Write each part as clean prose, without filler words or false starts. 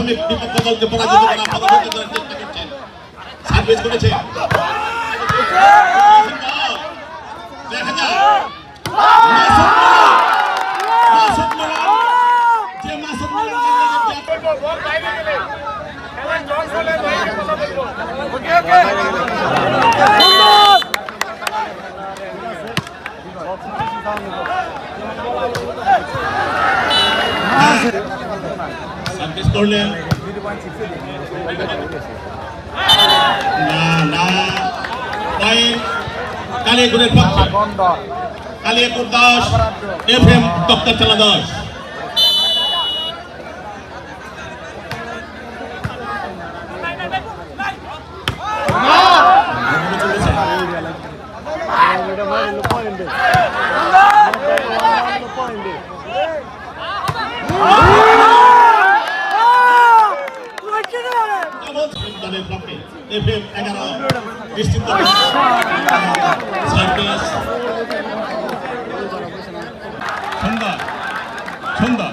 প্রাথমিক বিপক্ষ দলকে পরাজিত করা পদক্ষেপ করার চেষ্টা করছেন। সার্ভিস করেছে দেখা যায় সার্ভিস করলেন না পয়েন্ট কালিয়াকুড়ের পক্ষে। কালিয়াকুড় 10 FM তক্তারচালা 10। দলের পক্ষে FM 11 নিশ্চিত সার্ভিস সুন্দর সুন্দর।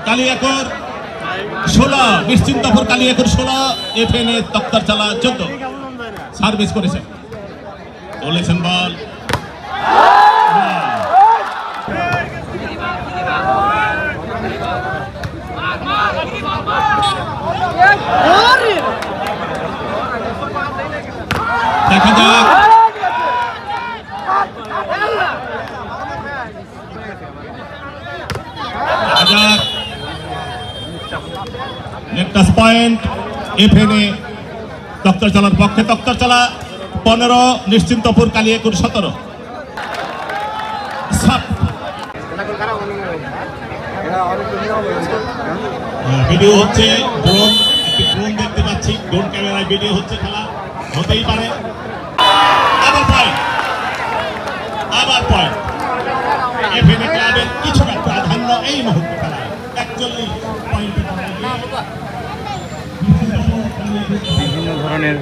কালিয়াকুড় 16 নিশ্চিন্তপুর কালিয়াকুড় 16 FN তক্তারচালা 14 সার্ভিস করেছেন বলেছেন বল দেখা যাক নেক্টাস পয়েন্ট FN তক্তারচালার পক্ষে। তক্তারচালা 15 নিশ্চিন্তপুর কালিয়াকুড় 17। ভিডিও হচ্ছে ড্রোন, একটি ড্রোন দেখতে পাচ্ছি, ড্রোন ক্যামেরায় ভিডিও হচ্ছে, খেলা হতেই পারে। আবার পয়েন্ট FN ক্লাবের কিছুটা প্রাধান্য এই মুহূর্তে খেলায় 41 পয়েন্টে। বিভিন্ন ধরনের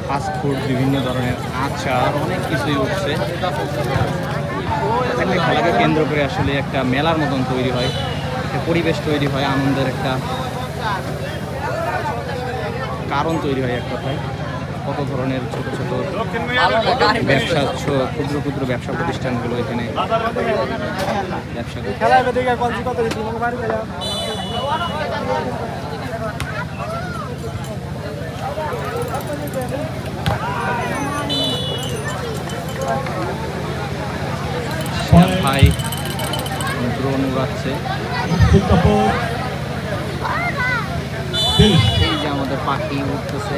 ফাস্টফুড, বিভিন্ন ধরনের আচার, অনেক কিছুই উঠছে। একটা খেলাকে কেন্দ্র করে আসলে একটা মেলার মতন তৈরি হয়, একটা পরিবেশ তৈরি হয়, আনন্দের একটা কারণ তৈরি হয়। এক কথায় কত ধরনের ছোট ছোট ব্যবসা, ক্ষুদ্র ক্ষুদ্র ব্যবসা প্রতিষ্ঠানগুলো এখানে ব্যবসা করে। ভাই ড্রোন উড়াচ্ছে, এই যে আমাদের পাখি উঠতেছে।